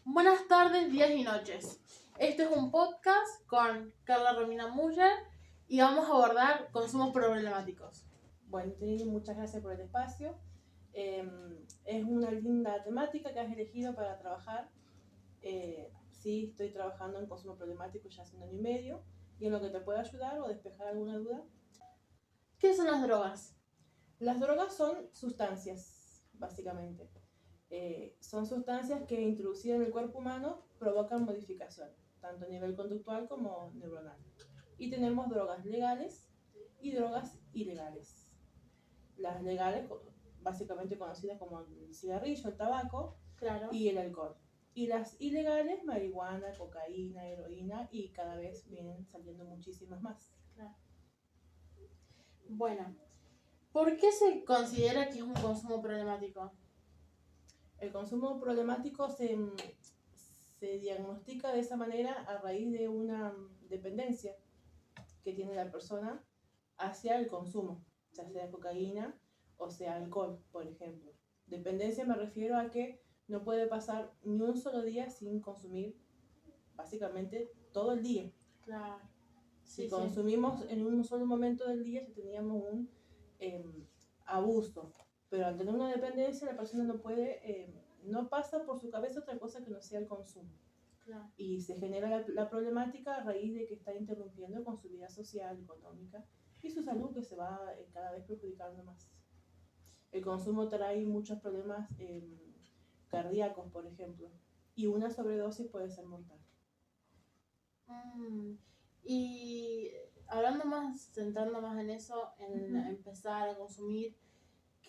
Buenas tardes, días y noches. Este es un podcast con Carla Romina Muller y vamos a abordar consumos problemáticos. Bueno, Trini, muchas gracias por el espacio. Es una linda temática que has elegido para trabajar. Sí, estoy trabajando en consumo problemático ya hace 1 año y medio y en lo que te pueda ayudar o despejar alguna duda. ¿Qué son las drogas? Las drogas son sustancias, básicamente. Son sustancias que introducidas en el cuerpo humano provocan modificación, tanto a nivel conductual como neuronal. Y tenemos drogas legales y drogas ilegales. Las legales, básicamente conocidas como el cigarrillo, el tabaco, Claro. y el alcohol. Y las ilegales, marihuana, cocaína, heroína, y cada vez vienen saliendo muchísimas más. Claro. Bueno, ¿por qué se considera que es un consumo problemático? El consumo problemático se diagnostica de esa manera a raíz de una dependencia que tiene la persona hacia el consumo, ya sea cocaína o sea alcohol, por ejemplo. Dependencia me refiero a que no puede pasar ni un solo día sin consumir básicamente todo el día. Claro. Si consumimos en un solo momento del día, ya teníamos un abuso. Pero al tener una dependencia, la persona no puede, no pasa por su cabeza otra cosa que no sea el consumo. Claro. Y se genera la problemática a raíz de que está interrumpiendo con su vida social, económica y su salud, que se va cada vez perjudicando más. El consumo trae muchos problemas cardíacos, por ejemplo, y una sobredosis puede ser mortal. Y hablando más, centrando más en eso, en empezar a consumir,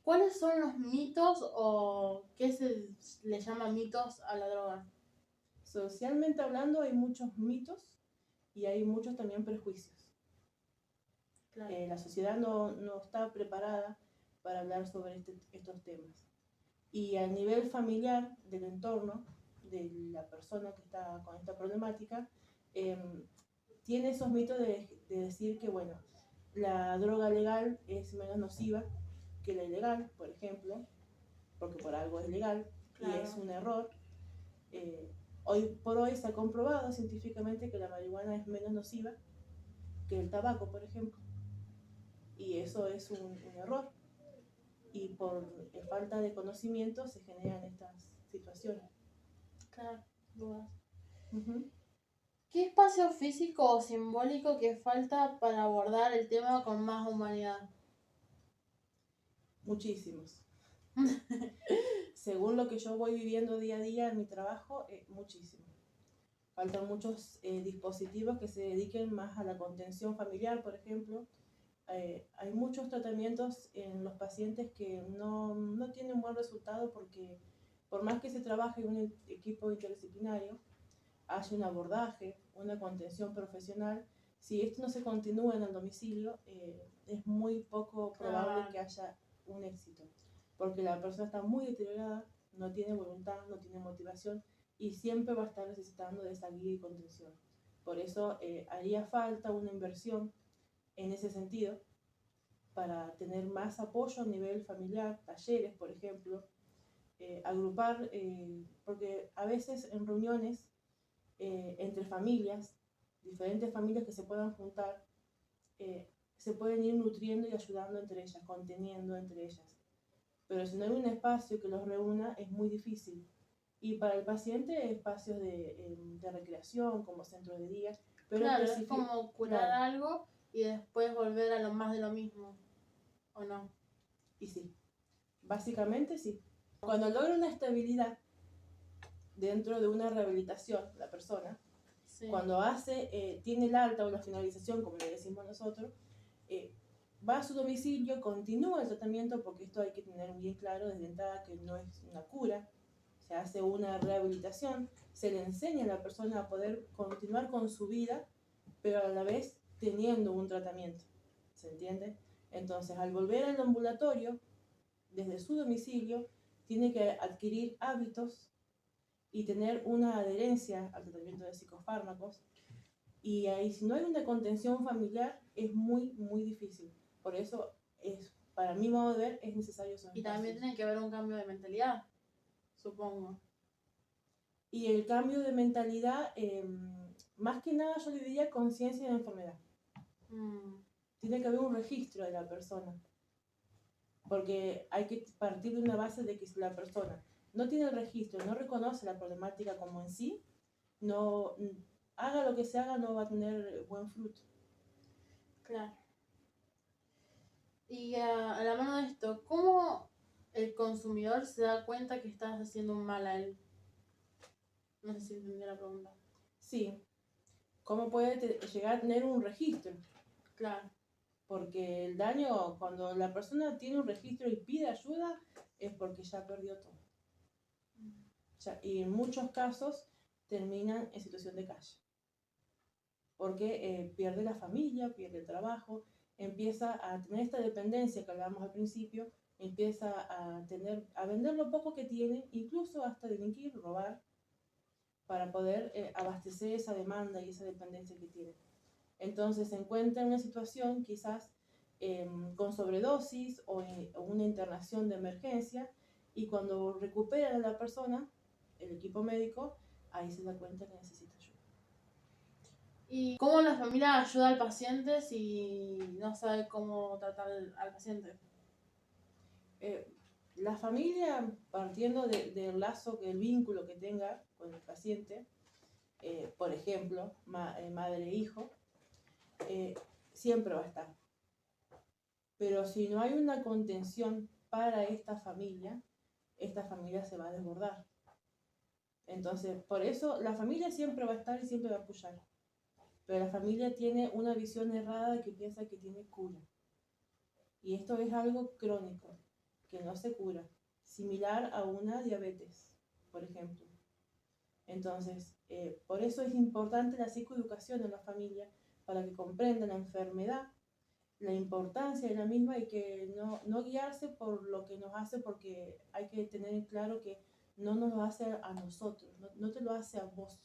¿cuáles son los mitos o qué se le llama mitos a la droga? Socialmente hablando hay muchos mitos y hay muchos también prejuicios. Claro. La sociedad no está preparada para hablar sobre estos temas. Y a nivel familiar, del entorno, de la persona que está con esta problemática, tiene esos mitos de decir que, bueno, la droga legal es menos nociva que la ilegal, por ejemplo, porque por algo es legal, claro, y es un error. Hoy por hoy se ha comprobado científicamente que la marihuana es menos nociva que el tabaco, por ejemplo, y eso es un error. Y por falta de conocimiento se generan estas situaciones. Claro, dudas. Uh-huh. ¿Qué espacio físico o simbólico que falta para abordar el tema con más humanidad? Muchísimos. Según lo que yo voy viviendo día a día en mi trabajo, muchísimo. Faltan muchos dispositivos que se dediquen más a la contención familiar, por ejemplo. Hay muchos tratamientos en los pacientes que no tienen buen resultado porque por más que se trabaje en un equipo interdisciplinario, haya un abordaje, una contención profesional, si esto no se continúa en el domicilio, es muy poco probable que haya un éxito, porque la persona está muy deteriorada, no tiene voluntad, no tiene motivación y siempre va a estar necesitando de esa guía y contención. Por eso haría falta una inversión en ese sentido para tener más apoyo a nivel familiar, talleres, por ejemplo, agrupar, porque a veces en reuniones entre familias, diferentes familias que se puedan juntar, se pueden ir nutriendo y ayudando entre ellas, conteniendo entre ellas. Pero si no hay un espacio que los reúna, es muy difícil. Y para el paciente, espacios de recreación, como centros de día. Pero claro, es como curar algo y después volver a lo más de lo mismo, ¿o no? Y sí, básicamente sí. Cuando logra una estabilidad dentro de una rehabilitación, la persona, sí, cuando tiene el alta o la finalización, como le decimos nosotros, va a su domicilio, continúa el tratamiento, porque esto hay que tener bien claro desde entrada que no es una cura, se hace una rehabilitación, se le enseña a la persona a poder continuar con su vida, pero a la vez teniendo un tratamiento, ¿se entiende? Entonces, al volver al ambulatorio, desde su domicilio, tiene que adquirir hábitos y tener una adherencia al tratamiento de psicofármacos. Y ahí, si no hay una contención familiar, es muy, muy difícil. Por eso, para mi modo de ver, es necesario esos espacios. Y también tiene que haber un cambio de mentalidad, supongo. Y el cambio de mentalidad, más que nada yo le diría conciencia de la enfermedad. Tiene que haber un registro de la persona, porque hay que partir de una base de que si la persona no tiene el registro, no reconoce la problemática como en sí, no haga lo que se haga, no va a tener buen fruto. Claro. Y a la mano de esto, ¿cómo el consumidor se da cuenta que estás haciendo un mal a él? No sé si entendí la pregunta. Sí, ¿cómo puede llegar a tener un registro? Claro. Porque el daño, cuando la persona tiene un registro y pide ayuda, es porque ya perdió todo. Y en muchos casos terminan en situación de calle. Porque pierde la familia, pierde el trabajo, empieza a tener esta dependencia que hablábamos al principio, empieza a vender lo poco que tiene, incluso hasta delinquir, robar, para poder abastecer esa demanda y esa dependencia que tiene. Entonces se encuentra en una situación quizás con sobredosis o una internación de emergencia, y cuando recuperan a la persona, el equipo médico, ahí se da cuenta que necesita ayuda. ¿Y cómo la familia ayuda al paciente si no sabe cómo tratar al paciente? La familia, partiendo del lazo, el vínculo que tenga con el paciente, por ejemplo, madre e hijo, siempre va a estar. Pero si no hay una contención para esta familia se va a desbordar. Entonces, por eso la familia siempre va a estar y siempre va a apoyar. Pero la familia tiene una visión errada que piensa que tiene cura. Y esto es algo crónico, que no se cura, similar a una diabetes, por ejemplo. Entonces, por eso es importante la psicoeducación en la familia, para que comprendan la enfermedad, la importancia de la misma, y que no guiarse por lo que nos hace, porque hay que tener en claro que no nos lo hace a nosotros, no te lo hace a vos,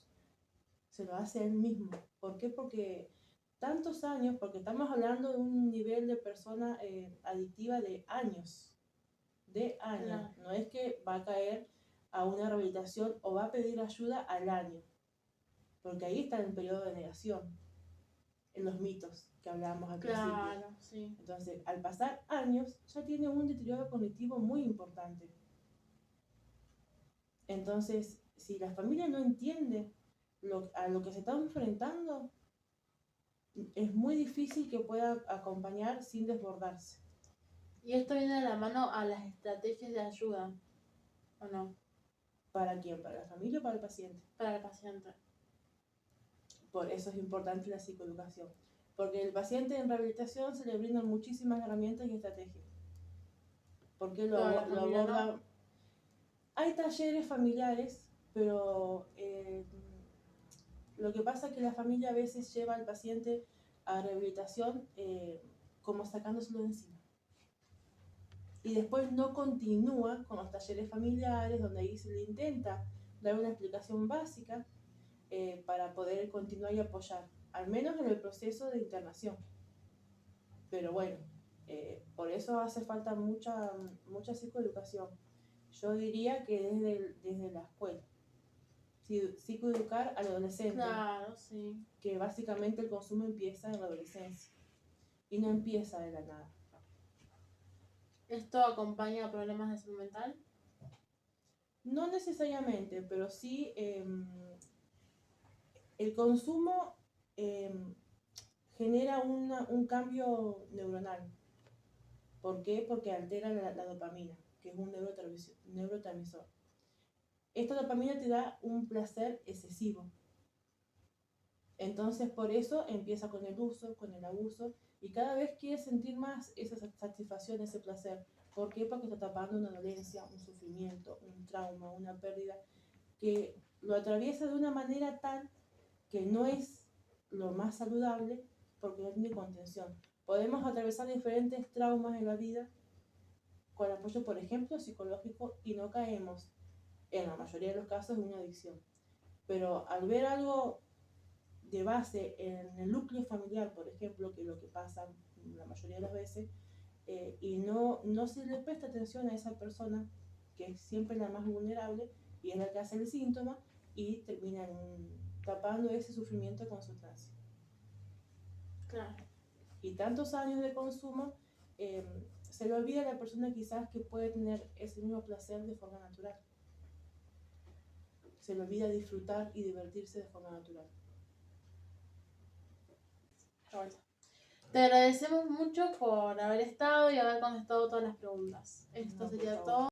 se lo hace a él mismo. ¿Por qué? Porque tantos años, porque estamos hablando de un nivel de persona adictiva de años, Claro. no es que va a caer a una rehabilitación o va a pedir ayuda al año, porque ahí está el periodo de negación, en los mitos que hablábamos al principio. Claro, sí. Entonces, al pasar años, ya tiene un deterioro cognitivo muy importante. Entonces, si la familia no entiende a lo que se está enfrentando, es muy difícil que pueda acompañar sin desbordarse. ¿Y esto viene de la mano a las estrategias de ayuda, o no? ¿Para quién? ¿Para la familia o para el paciente? Para el paciente. Por eso es importante la psicoeducación. Porque el paciente en rehabilitación se le brindan muchísimas herramientas y estrategias. Porque lo aborda. No. Hay talleres familiares, pero lo que pasa es que la familia a veces lleva al paciente a rehabilitación como sacándoselo de encima. Y después no continúa con los talleres familiares, donde ahí se le intenta dar una explicación básica para poder continuar y apoyar, al menos en el proceso de internación. Pero bueno, por eso hace falta mucha psicoeducación. Yo diría que desde la escuela. Psicoeducar al adolescente. Claro, sí. Que básicamente el consumo empieza en la adolescencia y no empieza de la nada. ¿Esto acompaña a problemas de salud mental? No necesariamente, pero sí el consumo genera un cambio neuronal. ¿Por qué? Porque altera la dopamina, que es un neurotransmisor. Esta dopamina te da un placer excesivo. Entonces, por eso empieza con el uso, con el abuso, y cada vez quiere sentir más esa satisfacción, ese placer. ¿Por qué? Porque está tapando una dolencia, un sufrimiento, un trauma, una pérdida, que lo atraviesa de una manera tal que no es lo más saludable, porque no tiene contención. Podemos atravesar diferentes traumas en la vida con apoyo, por ejemplo, psicológico, y no caemos, en la mayoría de los casos, en una adicción. Pero al ver algo de base en el núcleo familiar, por ejemplo, que es lo que pasa la mayoría de las veces, y no se le presta atención a esa persona, que es siempre la más vulnerable y es la que hace el síntoma, y terminan tapando ese sufrimiento con sustancia. Claro. Y tantos años de consumo, se le olvida a la persona quizás que puede tener ese mismo placer de forma natural. Se le olvida disfrutar y divertirse de forma natural. Te agradecemos mucho por haber estado y haber contestado todas las preguntas. Esto No, por sería favor. todo.